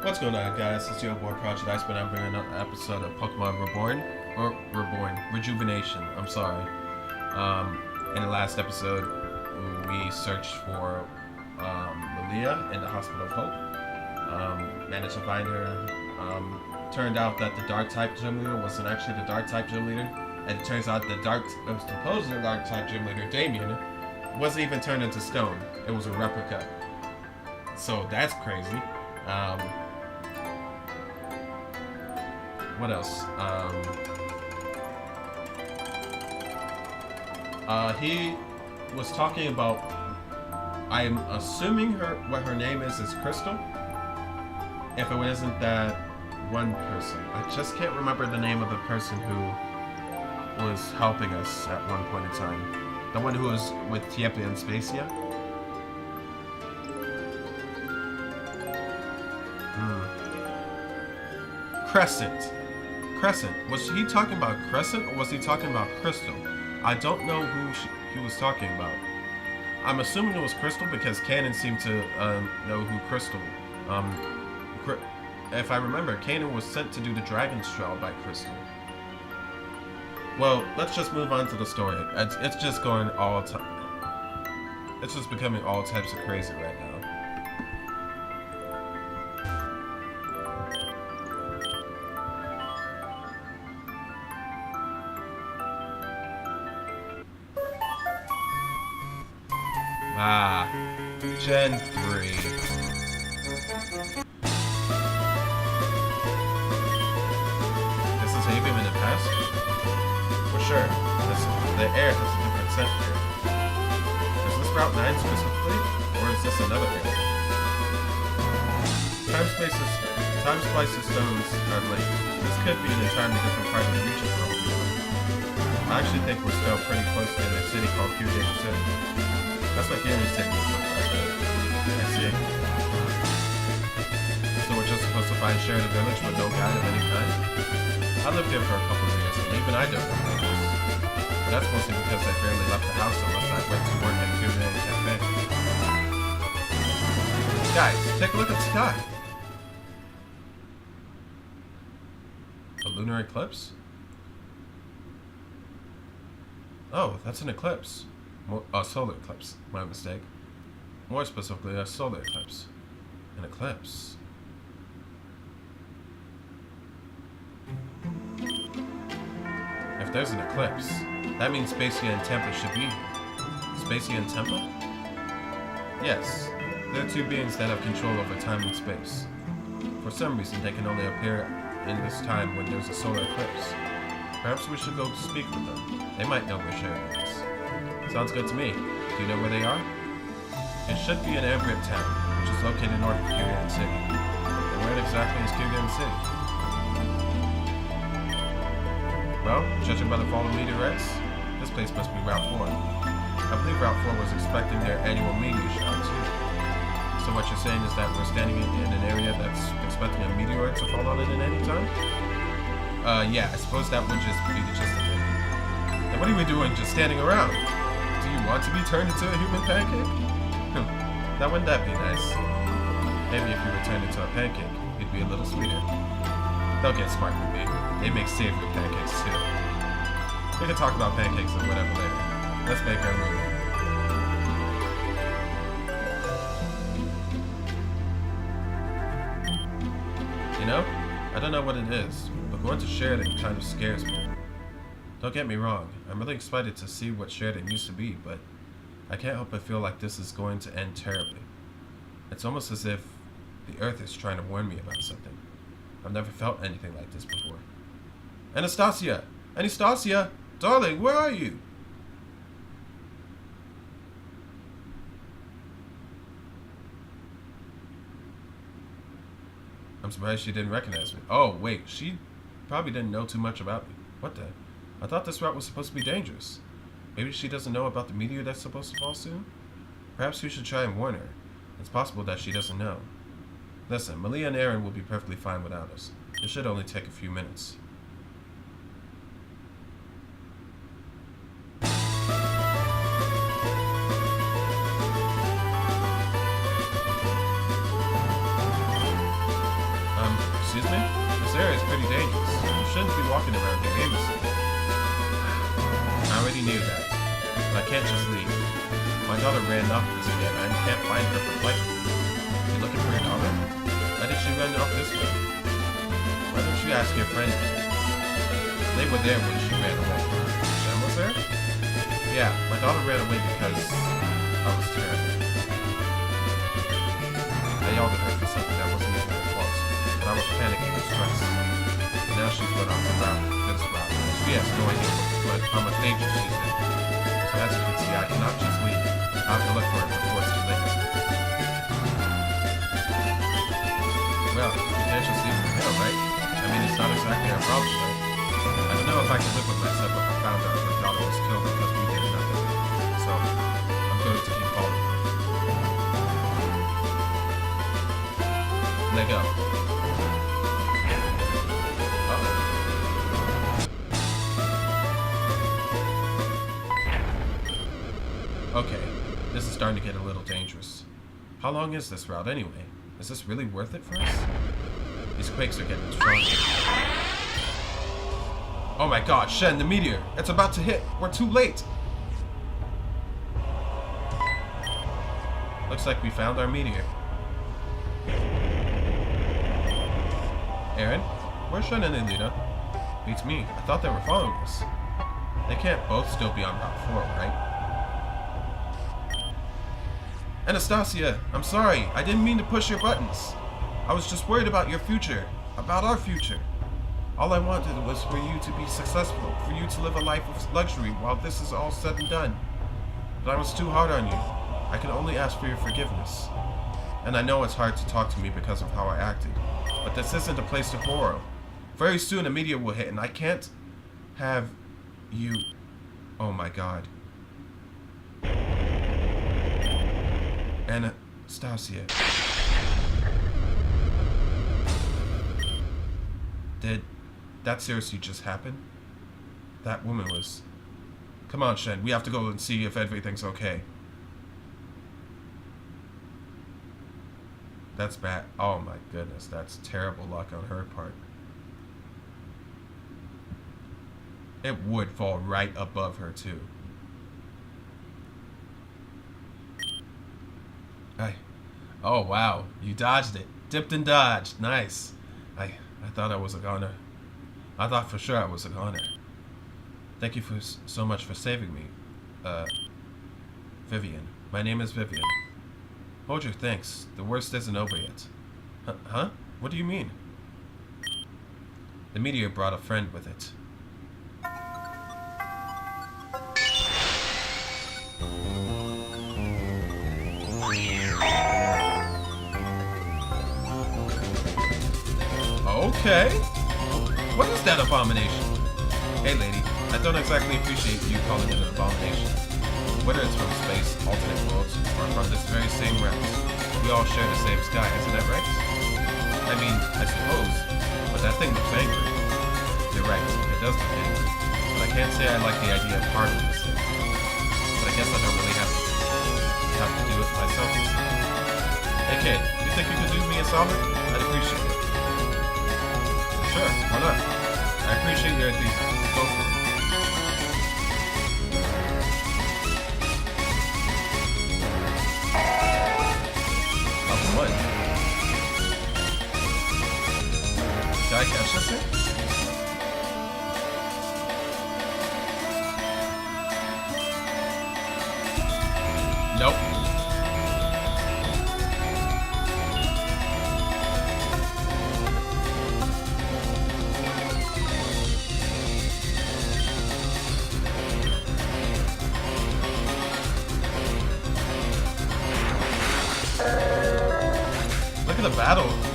What's going on, guys? It's your boy ProjectIceman. I'm bringing another episode of Pokemon Reborn, Rejuvenation. I'm sorry. In the last episode, we searched for Malia in the Hospital of Hope. Managed to find her. Turned out that the Dark-type gym leader wasn't actually the Dark-type gym leader, and it turns out the supposed Dark-type gym leader, Damien, wasn't even turned into stone. It was a replica. So that's crazy. What else? He was talking about, I'm assuming what her name is Crystal. If it isn't that one person. I just can't remember the name of the person who was helping us at one point in time. The one who was with Tiepe and Spacia. Crescent. Was he talking about Crescent or was he talking about Crystal? I don't know who he was talking about. I'm assuming it was Crystal because Kanan seemed to know who Crystal. If I remember, Kanan was sent to do the Dragon's Trial by Crystal. Well, let's just move on to the story. It's just going it's just becoming all types of crazy right now. Gen 3. This is Avium in the past? For sure. The air has a different scent here. Is this Route 9 specifically? Or is this another area? Time splices stones are linked. This could be an entirely different part of the region from what we know. I actually think we're still pretty close to a city called Fusion City. That's what Gamer's taking looks like. I see. So we're just supposed to find Share the Village with no guide of any kind? I lived here for a couple of years, and even I don't know this. But that's mostly because I barely left the house unless I went to work at Fusion Cafe. Guys, take a look at the sky. A lunar eclipse? Oh, that's an eclipse. A solar eclipse, my mistake. More specifically, a solar eclipse. An eclipse. If there's an eclipse, that means Spacia and Tempa should be here. Spacia and Tempa? Yes, they're two beings that have control over time and space. For some reason, they can only appear in this time when there's a solar eclipse. Perhaps we should go speak with them. They might know where Sheridan is. Sounds good to me. Do you know where they are? It should be in Everett Town, which is located north of Kyrian City. And where exactly is Kyrian City? Well, judging by the fall of meteorites, this place must be Route 4. I believe Route 4 was expecting their annual meteor shower too. So what you're saying is that we're standing in an area that's expecting a meteorite to fall on it at any time? Yeah, I suppose that would just be the gist of it. And what are we doing just standing around? Do you want to be turned into a human pancake? Now wouldn't that be nice? Maybe if you were turned into a pancake, you'd be a little sweeter. Don't get smart with me. They make savory pancakes too. We can talk about pancakes and whatever later. Let's make our move. You know, I don't know what it is, but going to Sheridan kind of scares me. Don't get me wrong, I'm really excited to see what Sheridan used to be, but I can't help but feel like this is going to end terribly. It's almost as if the Earth is trying to warn me about something. I've never felt anything like this before. Anastasia! Anastasia! Darling, where are you? I'm surprised she didn't recognize me. Oh, wait, she probably didn't know too much about me. What the? I thought this route was supposed to be dangerous. Maybe she doesn't know about the meteor that's supposed to fall soon? Perhaps we should try and warn her. It's possible that she doesn't know. Listen, Malia and Aaron will be perfectly fine without us. It should only take a few minutes. Excuse me? This area is pretty dangerous. You shouldn't be walking around here aimlessly. I already knew that. But I can't just leave. My daughter ran off this way and I can't find her for life. You looking for your daughter? Why did she run off this way? Why don't you ask your friend? They were there when she ran away. Shem was there? Yeah, my daughter ran away because I was terrible. I yelled at her for something that wasn't even her fault, but I was panicking and stressed. And now she's run off the route, this route. She has no idea how much danger she's in. So as you can see, I cannot just leave. I have to look for her before it's too late. Well, you can't just leave her here, right? I mean, it's not exactly our problem, right? I don't know if I can live with myself if I found out her daughter was killed because we did nothing. So, I'm going to keep following her. Let go. Okay, this is starting to get a little dangerous. How long is this route anyway? Is this really worth it for us? These quakes are getting stronger. Oh my god, Shen, the meteor! It's about to hit! We're too late! Looks like we found our meteor. Aaron, where's Shen and Elita? Beats me. I thought they were following us. They can't both still be on Route 4, right? Anastasia, I'm sorry. I didn't mean to push your buttons. I was just worried about your future. About our future. All I wanted was for you to be successful. For you to live a life of luxury while this is all said and done. But I was too hard on you. I can only ask for your forgiveness. And I know it's hard to talk to me because of how I acted. But this isn't a place to quarrel. Very soon a meteor will hit and I can't have you... Oh my god. Anastasia. Did that seriously just happen? That woman was... Come on, Shen. We have to go and see if everything's okay. That's bad. Oh my goodness. That's terrible luck on her part. It would fall right above her, too. Hey. Oh, wow. You dodged it. Dipped and dodged. Nice. I thought I was a goner. I thought for sure I was a goner. Thank you for so much for saving me. Vivian. My name is Vivian. Hold your thanks. The worst isn't over yet. Huh? What do you mean? The meteor brought a friend with it. Okay. What is that abomination? Hey, lady. I don't exactly appreciate you calling it an abomination. Whether it's from space, alternate worlds, or from this very same route, we all share the same sky, isn't that right? I mean, I suppose, but that thing looks angry. You're right, it does look angry. But I can't say I like the idea of harming this thing. But I guess I don't really have to do it myself. Hey kid, you think you could do me a solid? I'd appreciate it. Sure, why not? I appreciate your enthusiasm. Go for it. What? Did I catch this thing? Nope.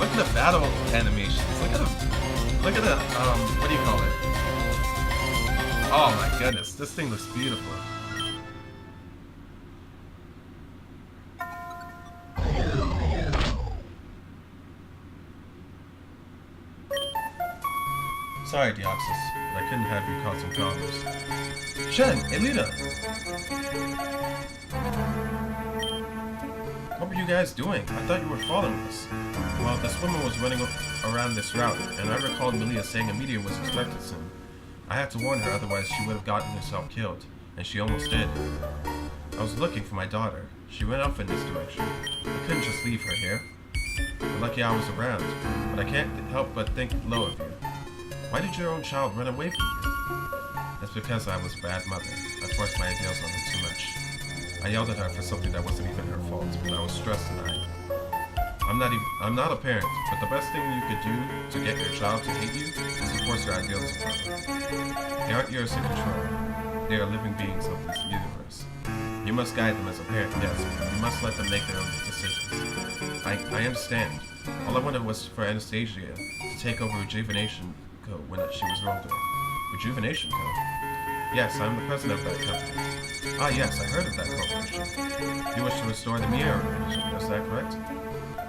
Look at the battle animations. Look at the, what do you call it? Oh my goodness, this thing looks beautiful. Sorry, Deoxys, but I couldn't have you cause some problems. Shen, Elita! What were you guys doing? I thought you were following us. Well, this woman was running around this route, and I recalled Malia saying a meteor was expected soon. I had to warn her, otherwise she would have gotten herself killed, and she almost did. I was looking for my daughter. She went off in this direction. I couldn't just leave her here. You're lucky I was around, but I can't help but think low of you. Why did your own child run away from you? It's because I was a bad mother. I forced my ideals on her too much. I yelled at her for something that wasn't even her fault, but I was stressed and I'm not a parent, but the best thing you could do to get your child to hate you is to force your ideals upon them. They aren't yours to control. They are living beings of this universe. You must guide them as a parent, yes, but you must let them make their own decisions. I understand. All I wanted was for Anastasia to take over Rejuvenation Co. when she was older. Rejuvenation Co.? Yes, I'm the president of that company. Ah, yes, I heard of that corporation. You wish to restore the Miera region, is that correct?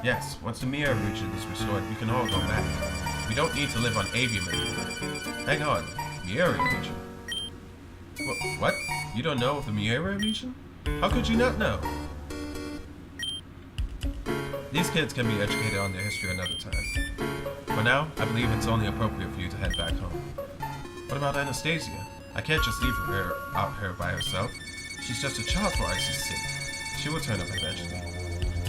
Yes, once the Miera region is restored, we can all go back. We don't need to live on avium anymore. Hang on, Miera region? What? You don't know of the Miera region? How could you not know? These kids can be educated on their history another time. For now, I believe it's only appropriate for you to head back home. What about Anastasia? I can't just leave her out here by herself. She's just a child for Ice's sake. She will turn up eventually.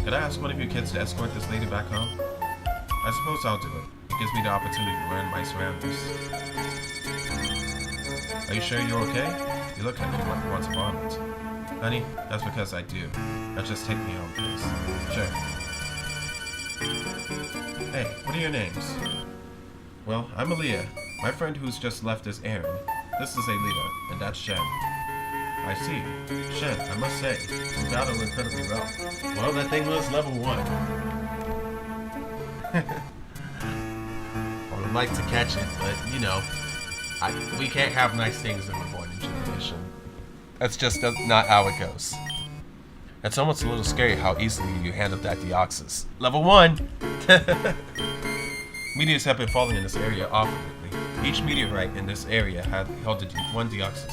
Could I ask one of you kids to escort this lady back home? I suppose I'll do it. It gives me the opportunity to learn my surroundings. Are you sure you're okay? You look like you want to vomit. Honey, that's because I do. Now just take me home, please. Sure. Hey, what are your names? Well, I'm Aaliyah. My friend who's just left is Aaron. This is Alita, and that's Shen. I see. Shen, I must say, you battled incredibly well. Well, that thing was level 1. I would like to catch it, but, you know, we can't have nice things in Reborn Evo. That's just not how it goes. It's almost a little scary how easily you handled that Deoxys. Level 1! Meteors have been falling in this area often lately. Each meteorite in this area had held one Deoxys.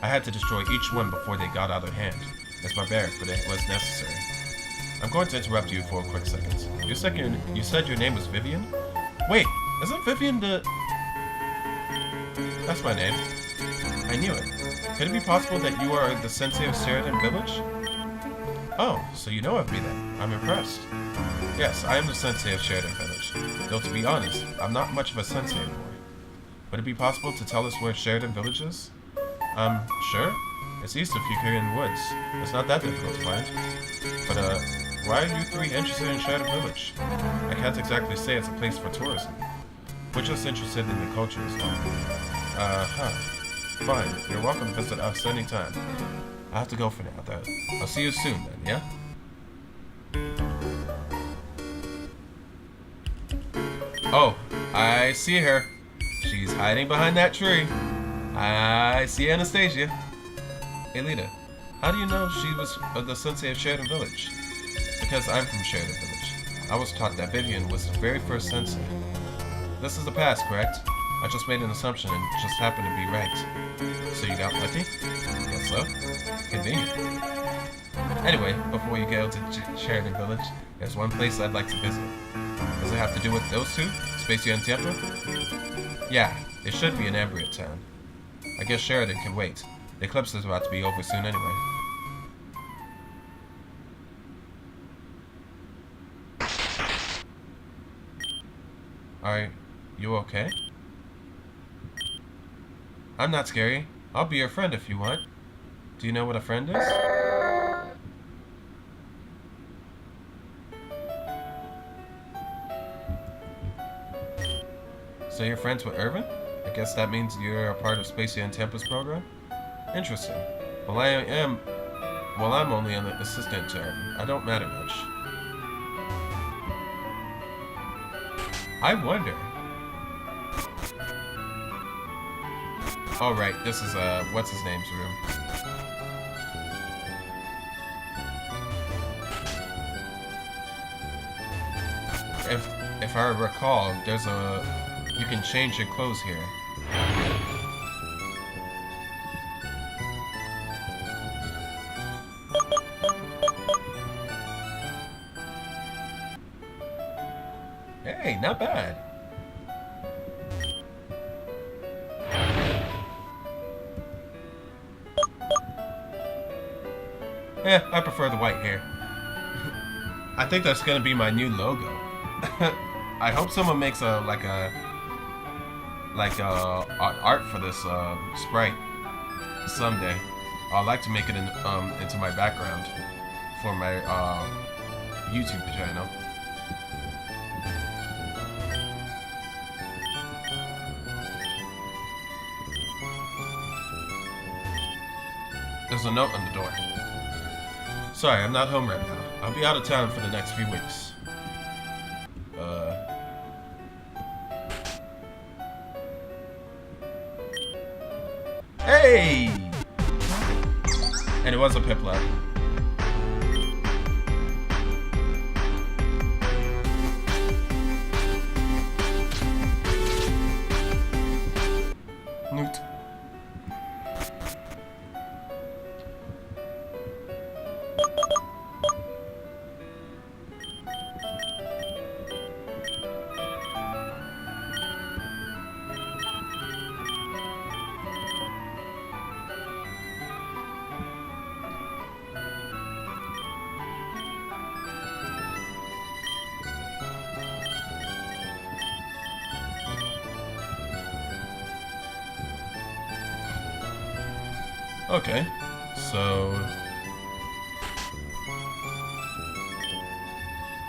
I had to destroy each one before they got out of hand. It's barbaric, but it was necessary. I'm going to interrupt you for a quick second. You said your name was Vivian? Wait, isn't Vivian the... That's my name. I knew it. Could it be possible that you are the sensei of Sheridan Village? Oh, so you know of me then. I'm impressed. Yes, I am the sensei of Sheridan Village. Though to be honest, I'm not much of a sensei anymore. Would it be possible to tell us where Sheridan Village is? Sure. It's east of Hukarian Woods. It's not that difficult to find. But, why are you three interested in Sheridan Village? I can't exactly say it's a place for tourism. We're just interested in the culture as well. Fine. You're welcome to visit us anytime. I have to go for now, though. I'll see you soon, then, yeah? Oh, I see her. She's hiding behind that tree. I see Anastasia. Hey, Lita, how do you know she was the sensei of Sheridan Village? Because I'm from Sheridan Village. I was taught that Vivian was the very first sensei. This is the past, correct? I just made an assumption and just happened to be right. So you got lucky? Guess so. Convenient. Anyway, before you go to Sheridan Village, there's one place I'd like to visit. Does it have to do with those two? Spacia and Temple? Yeah, it should be in Ambria Town. I guess Sheridan can wait. The eclipse is about to be over soon anyway. Are you okay? I'm not scary. I'll be your friend if you want. Do you know what a friend is? So you're friends with Irvin? I guess that means you're a part of Spacia and Tempest program? Interesting. Well, I'm only an assistant to Irvin. I don't matter much. I wonder. Oh, right. This is, what's his name's room. If I recall, there's you can change your clothes here. Hey, not bad. I prefer the white hair. I think that's gonna be my new logo. I hope someone makes a art for this sprite someday. I'd like to make it into my background for my YouTube channel. There's a note on the door. Sorry, I'm not home right now. I'll be out of town for the next few weeks. Hey! And it was a Piplup. Newt. Okay, so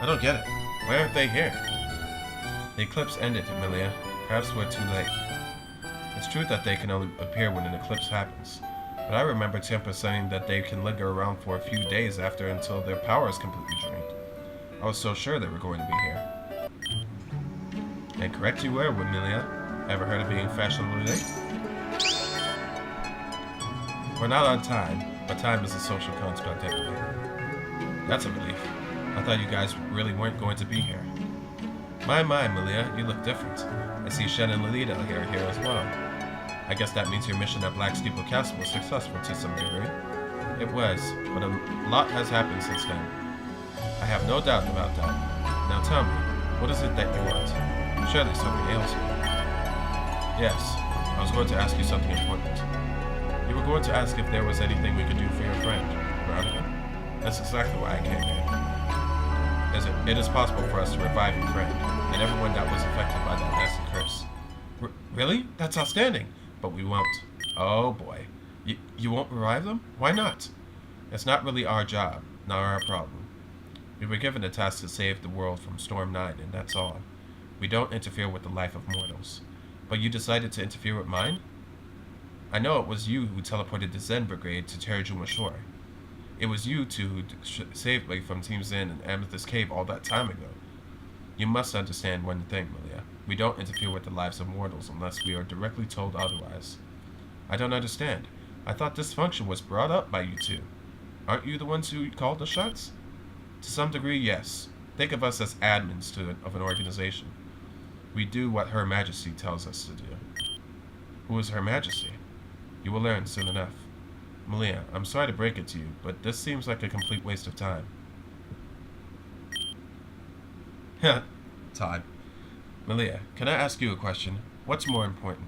I don't get it. Why aren't they here? The eclipse ended, Amelia. Perhaps we're too late. It's true that they can only appear when an eclipse happens, but I remember Tempa saying that they can linger around for a few days after until their power is completely drained. I was so sure they were going to be here. And correct you were, Amelia. Ever heard of being fashionably late? We're not on time, but time is a social construct anyway. That's a relief. I thought you guys really weren't going to be here. My, Malia, you look different. I see Shen and Lolita here as well. I guess that means your mission at Black Steeple Castle was successful to some degree. It was, but a lot has happened since then. I have no doubt about that. Now tell me, what is it that you want? Surely something ails you. Yes, I was going to ask you something important. You were going to ask if there was anything we could do for your friend, Veronica. That's exactly why I came here. It is possible for us to revive your friend, and everyone that was affected by that nasty curse. Really? That's outstanding! But we won't. Oh boy. You won't revive them? Why not? It's not really our job, nor our problem. We were given a task to save the world from Storm 9, and that's all. We don't interfere with the life of mortals. But you decided to interfere with mine? I know it was you who teleported the Zen Brigade to Terajuma Shore. It was you two who saved me from Team Zen and Amethyst Cave all that time ago. You must understand one thing, Malia. We don't interfere with the lives of mortals unless we are directly told otherwise. I don't understand. I thought this function was brought up by you two. Aren't you the ones who called the shots? To some degree, yes. Think of us as admins of an organization. We do what Her Majesty tells us to do. Who is Her Majesty? You will learn soon enough. Malia, I'm sorry to break it to you, but this seems like a complete waste of time. Todd. Malia, can I ask you a question? What's more important?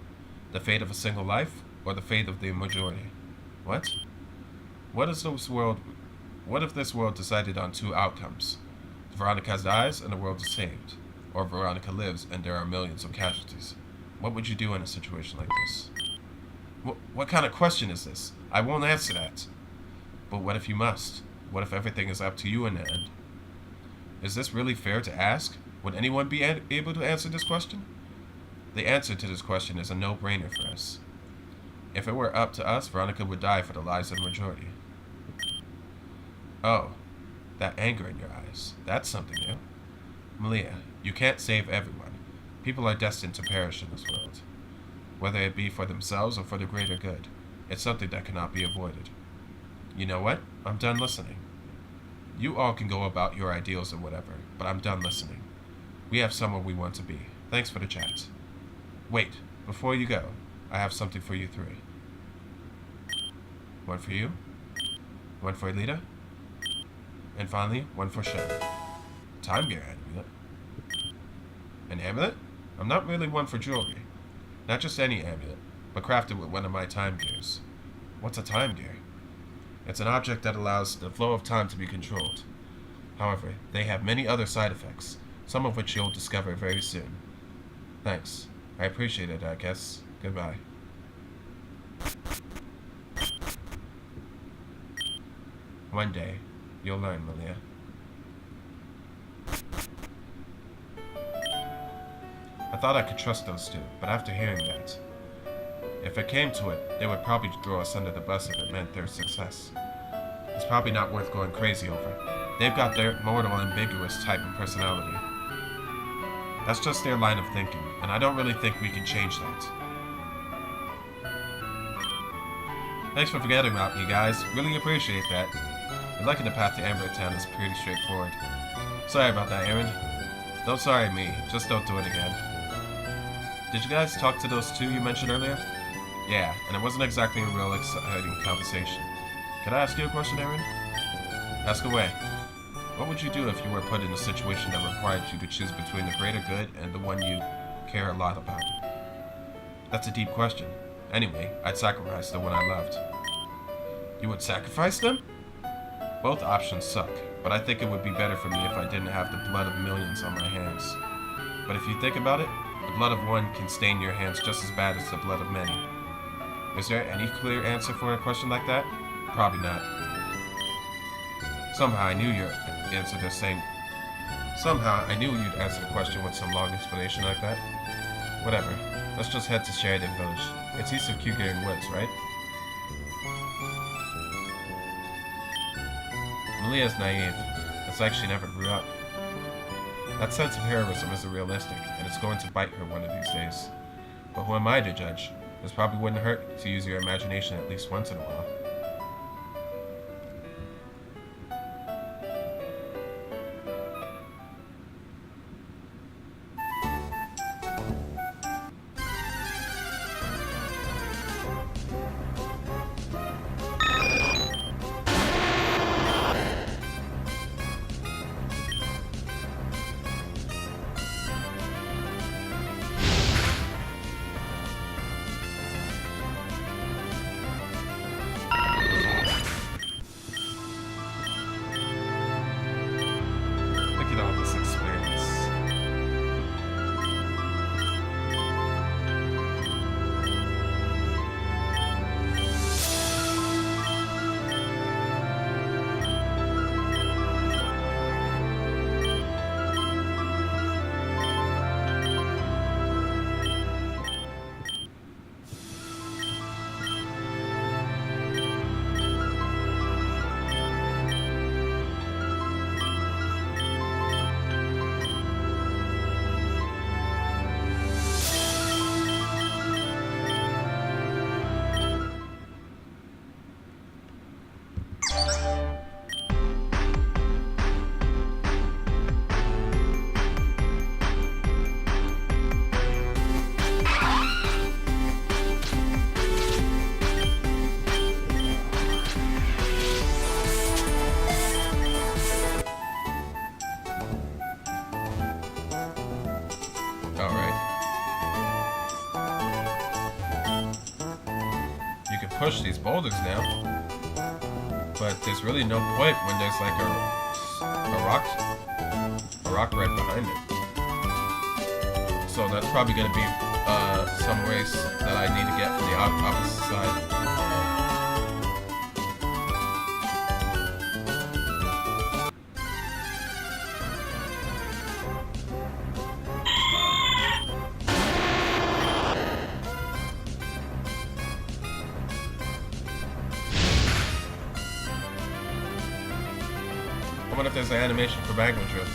The fate of a single life, or the fate of the majority? What? What if this world decided on two outcomes? Veronica dies and the world is saved. Or Veronica lives and there are millions of casualties. What would you do in a situation like this? What kind of question is this? I won't answer that. But what if you must? What if everything is up to you in the end? Is this really fair to ask? Would anyone be able to answer this question? The answer to this question is a no-brainer for us. If it were up to us, Veronica would die for the lives of the majority. Oh, that anger in your eyes. That's something new. Malia, you can't save everyone. People are destined to perish in this world. Whether it be for themselves or for the greater good. It's something that cannot be avoided. You know what? I'm done listening. You all can go about your ideals or whatever, but I'm done listening. We have somewhere we want to be. Thanks for the chat. Wait, before you go, I have something for you three. One for you, one for Alita, and finally, one for Shen. Time Gear. An amulet? I'm not really one for jewelry. Not just any amulet, but crafted with one of my time gears. What's a time gear? It's an object that allows the flow of time to be controlled. However, they have many other side effects, some of which you'll discover very soon. Thanks. I appreciate it, I guess. Goodbye. One day, you'll learn, Malia. I thought I could trust those two, but after hearing that, if it came to it, they would probably throw us under the bus if it meant their success. It's probably not worth going crazy over. They've got their mortal, ambiguous type of personality. That's just their line of thinking, and I don't really think we can change that. Thanks for forgetting about me, guys. Really appreciate that. You're liking the path to Amber Town is pretty straightforward. Sorry about that, Aaron. Don't sorry me, just don't do it again. Did you guys talk to those two you mentioned earlier? Yeah, and it wasn't exactly a real exciting conversation. Can I ask you a question, Aaron? Ask away. What would you do if you were put in a situation that required you to choose between the greater good and the one you care a lot about? That's a deep question. Anyway, I'd sacrifice the one I loved. You would sacrifice them? Both options suck, but I think it would be better for me if I didn't have the blood of millions on my hands. But if you think about it, the blood of one can stain your hands just as bad as the blood of many. Is there any clear answer for a question like that? Probably not. Somehow I knew you'd answer the question with some long explanation like that. Whatever. Let's just head to Sheridan Village. It's east of Kugering Woods, right? Malia's naive. It's like she never grew up. That sense of heroism isn't realistic, and it's going to bite her one of these days. But who am I to judge? This probably wouldn't hurt to use your imagination at least once in a while. Push these boulders now, but there's really no point when there's like a rock right behind it. So that's probably going to be some race that I need to get from the opposite side. I wonder if there's an animation for magma drift.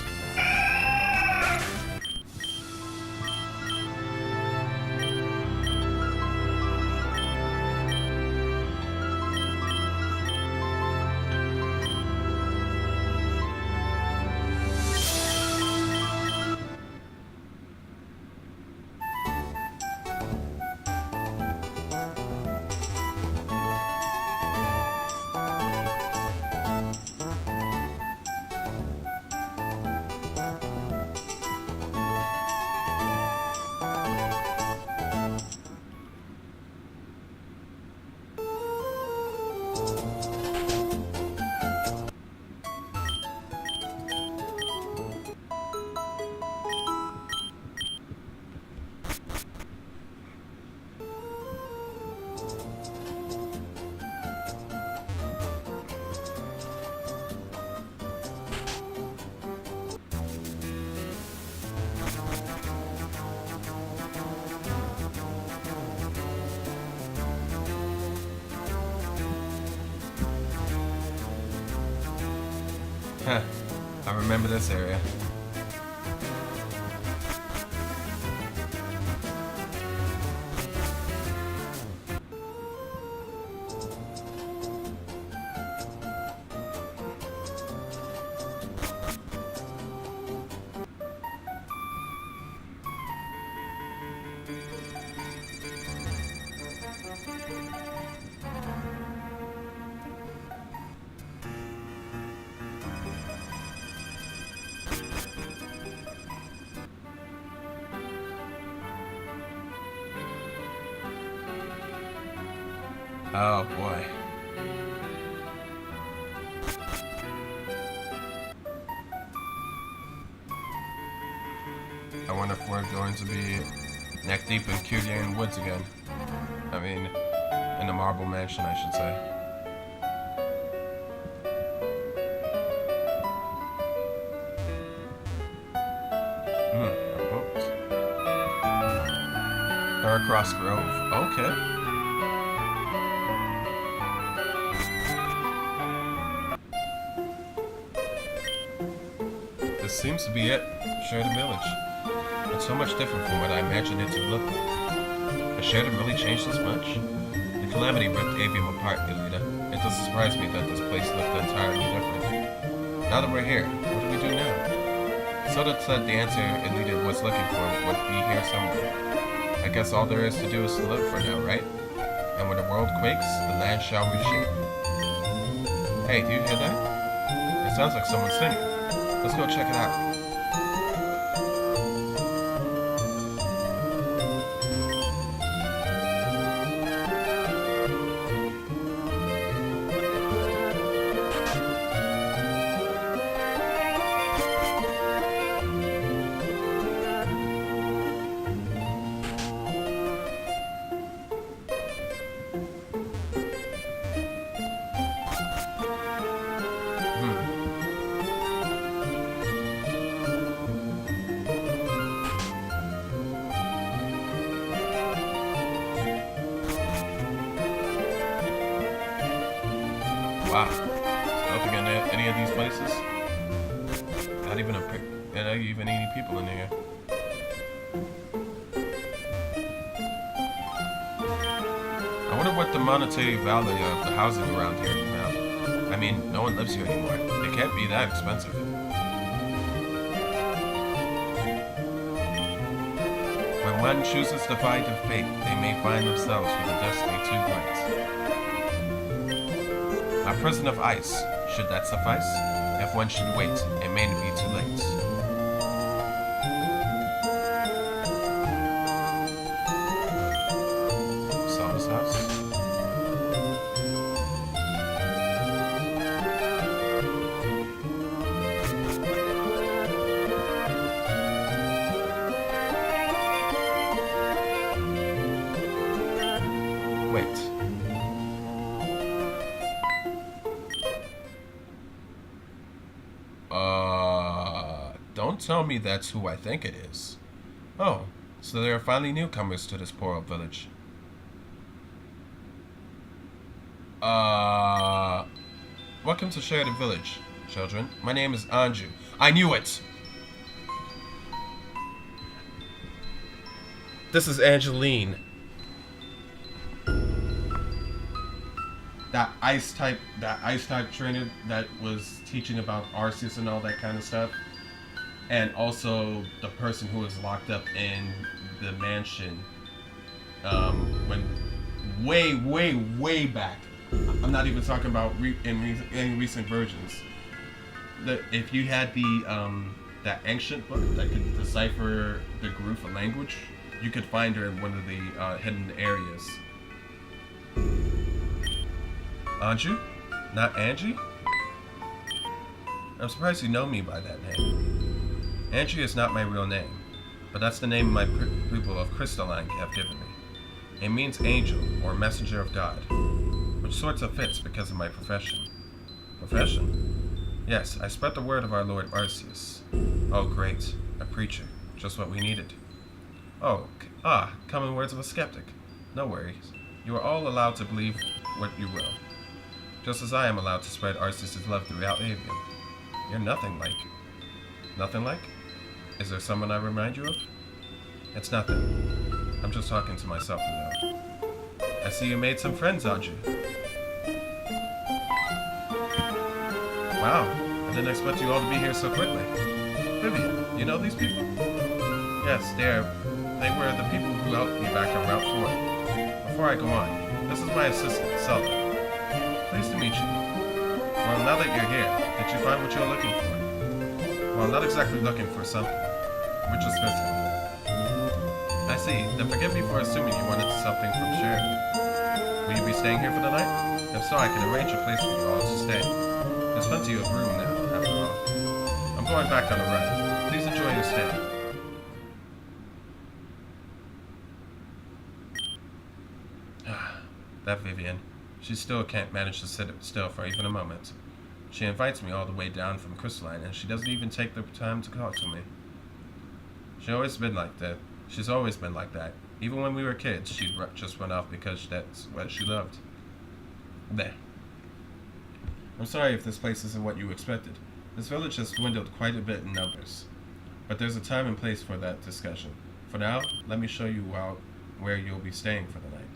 Heh, I remember this area. Oh boy. I wonder if we're going to be neck deep in Kyugean Woods again. I mean, in the Marble Mansion, I should say. A boat. Across Grove. Okay. This seems to be it. Sheridan Village. It's so much different from what I imagined it to look like. Has Sheridan really changed this much? The calamity ripped Avium apart, Elita. It doesn't surprise me that this place looked entirely different. Now that we're here, what do we do now? Soda said the answer Elita was looking for would be here somewhere. I guess all there is to do is to live for now, right? And when the world quakes, the land shall reshape. Hey, do you hear that? It sounds like someone's singing. Let's go check it out. Wow. Nothing in any of these places. Not even any people in here. I wonder what the monetary value of the housing around here is now. I mean, no one lives here anymore. It can't be that expensive. When one chooses to fight of fate, they may find themselves with a destiny too bright. A prison of ice, should that suffice? If one should wait, it may be too late. Solace house. Wait. Don't tell me that's who I think it is. Oh, so there are finally newcomers to this poor old village. Welcome to Sheridan Village, children. My name is Anju. I knew it! This is Angeline. That ice type trainer that was teaching about Arceus and all that kind of stuff. And also the person who was locked up in the mansion when way back. I'm not even talking about in recent versions. If you had that ancient book that could decipher the Garufa language, you could find her in one of the hidden areas. Anju? Not Angie? I'm surprised you know me by that name. Angie is not my real name, but that's the name my people of Crystalline have given me. It means angel, or messenger of God, which sorts of fits because of my profession. Profession? Yes, I spread the word of our Lord Arceus. Oh great, a preacher, just what we needed. Oh, common words of a skeptic. No worries, you are all allowed to believe what you will, just as I am allowed to spread Arceus' love throughout Avium. You're nothing like. Nothing like? Is there someone I remind you of? It's nothing. I'm just talking to myself, you know. I see you made some friends, Audrey. Wow, I didn't expect you all to be here so quickly. Vivian, you know these people? Yes, they were the people who helped me back on Route 4. Before I go on, this is my assistant, Selma. Pleased to meet you. Well, now that you're here, did you find what you're looking for? Well, I'm not exactly looking for something. We're just visiting. I see. Then forgive me for assuming you wanted something from Sheridan. Will you be staying here for the night? If so, I can arrange a place for you all to stay. There's plenty of room now, after all. I'm going back on a run. Please enjoy your stay. That Vivian. She still can't manage to sit still for even a moment. She invites me all the way down from Crystalline, and she doesn't even take the time to talk to me. She's always been like that. Even when we were kids, she'd just run off because that's what she loved. There. I'm sorry if this place isn't what you expected. This village has dwindled quite a bit in numbers. But there's a time and place for that discussion. For now, let me show you where you'll be staying for the night.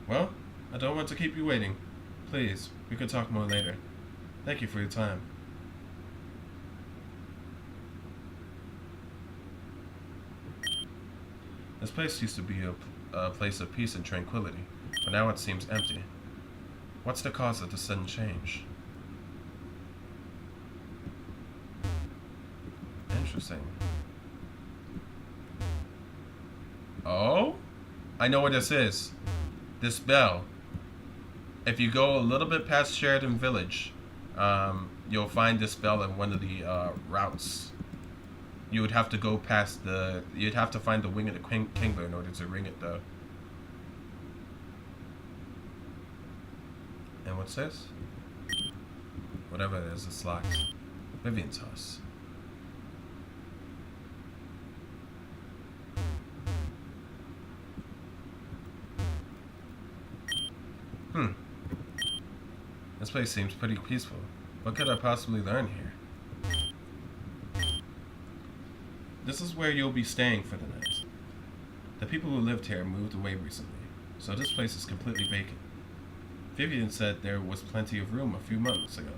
Well, I don't want to keep you waiting. Please, we could talk more later. Thank you for your time. This place used to be a place of peace and tranquility, but now it seems empty. What's the cause of the sudden change? Interesting. Oh? I know what this is. This bell. If you go a little bit past Sheridan Village, you'll find this bell in one of the routes. You would have to go past you'd have to find the wing of the Kingler in order to ring it, though. And what's this? Whatever it is, it's locked. Vivian's house. This place seems pretty peaceful. What could I possibly learn here? This is where you'll be staying for the night. The people who lived here moved away recently, so this place is completely vacant. Vivian said there was plenty of room a few months ago.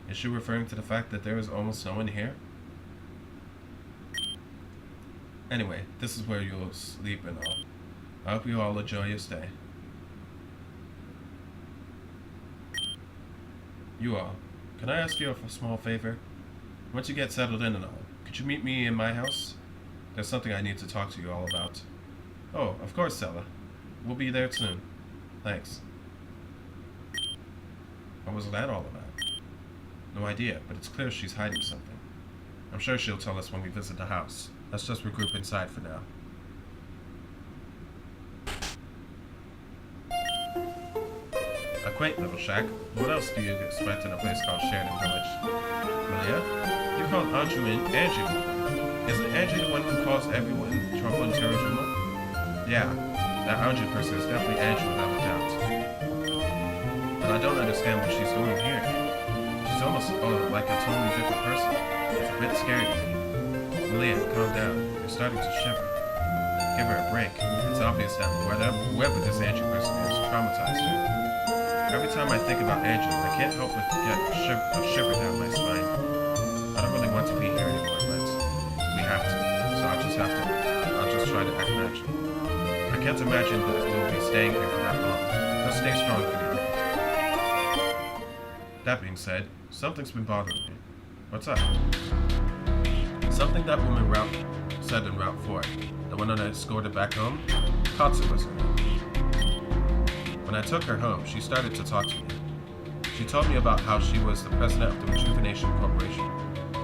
Is she referring to the fact that there is almost no one here? Anyway, this is where you'll sleep and all. I hope you all enjoy your stay. You all, can I ask you a small favor? Once you get settled in and all, could you meet me in my house? There's something I need to talk to you all about. Oh, of course, Stella. We'll be there soon. Thanks. What was that all about? No idea, but it's clear she's hiding something. I'm sure she'll tell us when we visit the house. Let's just regroup inside for now. A quaint little shack. What else do you expect in a place called Sheridan Village? Malia? You called Andrew and Angie before. Isn't Angie the one who caused everyone trouble in Terajuma? Yeah, that Andrew person is definitely Angie without a doubt. But I don't understand what she's doing here. She's almost like a totally different person. It's a bit scary to me. Malia, calm down. You're starting to shiver. Give her a break. It's obvious that whoever this Angie person is traumatized her. Every time I think about Angela, I can't help but get a shiver down my spine. I don't really want to be here anymore, but we have to. So I'll just try to act natural. I can't imagine that we'll be staying here for that long. Just stay strong, Peter. That being said, something's been bothering me. What's up? Something that woman said in Route 4, the one that I escorted back home, Katsu was her name. When I took her home, she started to talk to me. She told me about how she was the president of the Rejuvenation Corporation.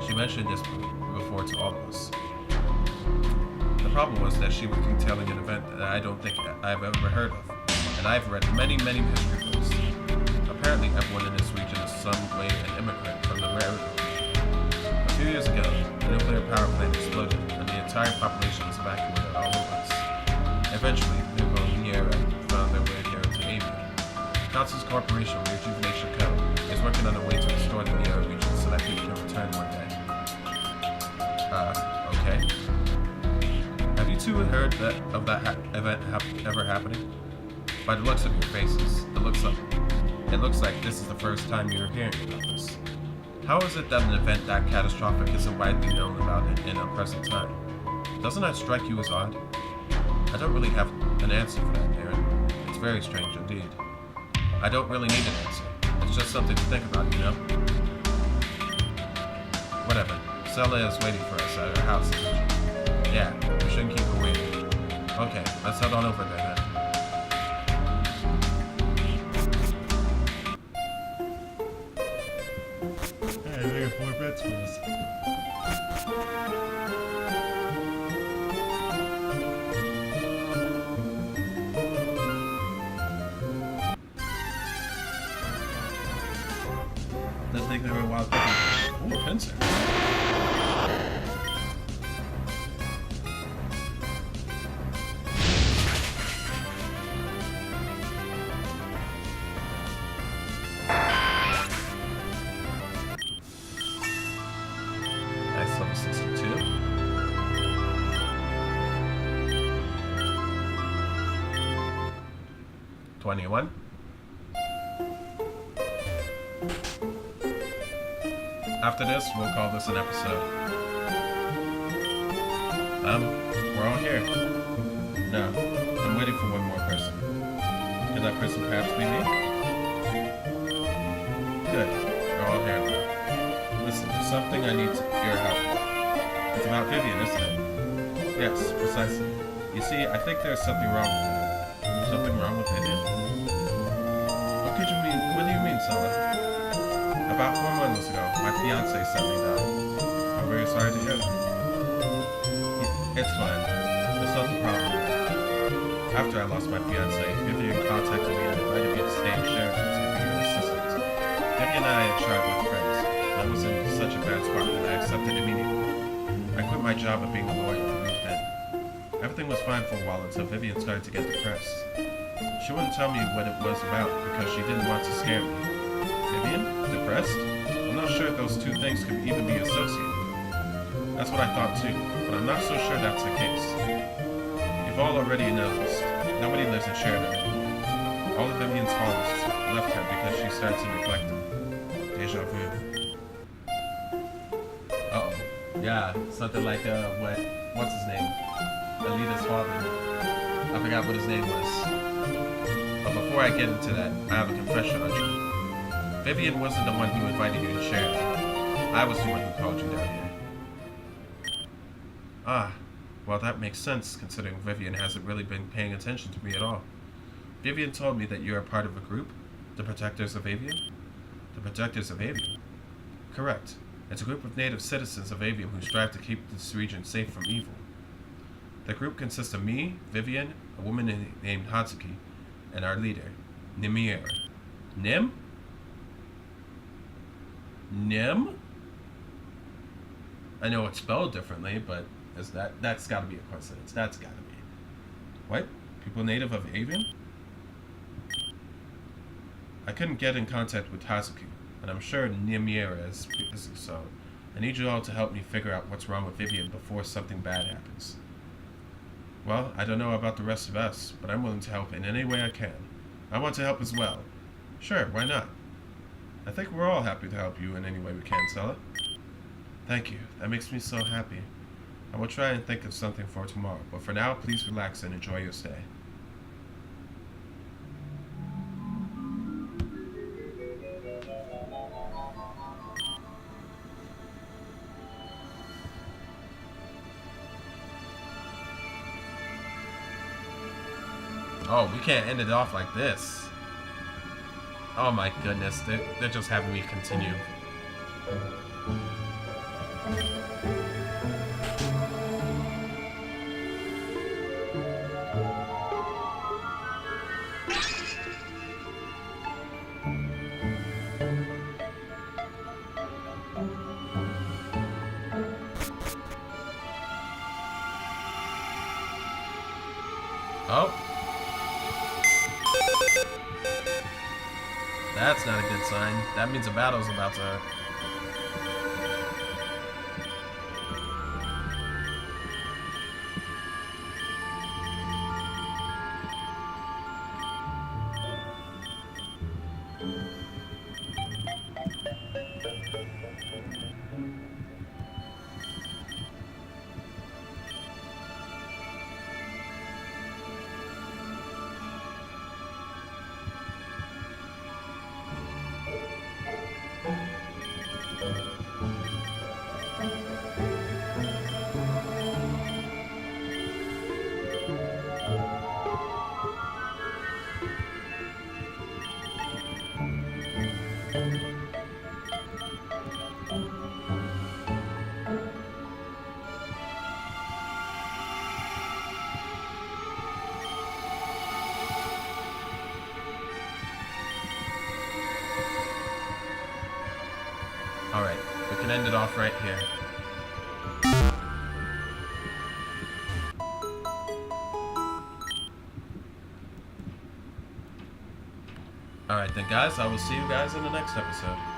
She mentioned this before to all of us. The problem was that she was detailing an event that I don't think I've ever heard of, and I've read many history books. Apparently, everyone in this region is some way an immigrant from the railroad. A few years ago, a nuclear power plant exploded, and the entire population was evacuated all at once. Eventually, Reborn Evo found their way here to Evo. Johnson's Corporation Rejuvenation Co. is working on a way to restore the Neo region so that people can return one day. Okay. Have you two heard of that event ever happening? By the looks of your faces, it looks like this is the first time you're hearing about this. How is it that an event that catastrophic isn't widely known about in our present time? Doesn't that strike you as odd? I don't really have an answer for that, Aaron. It's very strange indeed. I don't really need an answer. It's just something to think about, you know? Whatever. Sela is waiting for us at her house. Yeah, we shouldn't keep her waiting. Okay, let's head on over there then. Hey, we got 4 bets for us. Didn't think they were wild cookies. Ooh, pincer. Nice level 62. $21. After this, we'll call this an episode. We're all here. No, I'm waiting for one more person. Could that person perhaps be me? Good, we're all here now. Listen, there's something I need your help with. It's about Vivian, isn't it? Yes, precisely. You see, I think there's something wrong with her. Something wrong with Vivian? What do you mean, Sela? About 4 months ago, my fiancé suddenly died. I'm very sorry to hear that. It's fine. That's not the problem. After I lost my fiancé, Vivian contacted me and invited me to stay in Sheridan's to be her assistant. Vivian and I had tried with friends. I was in such a bad spot that I accepted immediately. I quit my job of being a lawyer and moved in. Everything was fine for a while until Vivian started to get depressed. She wouldn't tell me what it was about because she didn't want to scare me. Vivian? Depressed? I'm not sure those two things could even be associated. That's what I thought too, but I'm not so sure that's the case. You've all already noticed, nobody lives in Sheridan anymore. All of Vivian's fathers left her because she started to neglect them. Deja vu. Uh-oh. Yeah, something like, what's his name? Alita's father. I forgot what his name was. But before I get into that, I have a confession on you. Vivian wasn't the one who invited you to Sheridan. I was the one who called you down here. Ah, well that makes sense considering Vivian hasn't really been paying attention to me at all. Vivian told me that you are part of a group, the Protectors of Avium? The Protectors of Avium? Correct. It's a group of native citizens of Avium who strive to keep this region safe from evil. The group consists of me, Vivian, a woman named Hatsuki, and our leader, Nimir. Nim? Nim? I know it's spelled differently, but that's gotta be a coincidence. That's gotta be. What? People native of Avian? I couldn't get in contact with Hatsuki, and I'm sure Nimir is busy, so I need you all to help me figure out what's wrong with Vivian before something bad happens. Well, I don't know about the rest of us, but I'm willing to help in any way I can. I want to help as well. Sure, why not? I think we're all happy to help you in any way we can, Sela. Thank you. That makes me so happy. I will try and think of something for tomorrow, but for now, please relax and enjoy your stay. Oh, we can't end it off like this. Oh my goodness, they're just having me continue. Oh. That's not a good sign. That means a battle's about to... Alright, we can end it off right here. Alright then guys, I will see you guys in the next episode.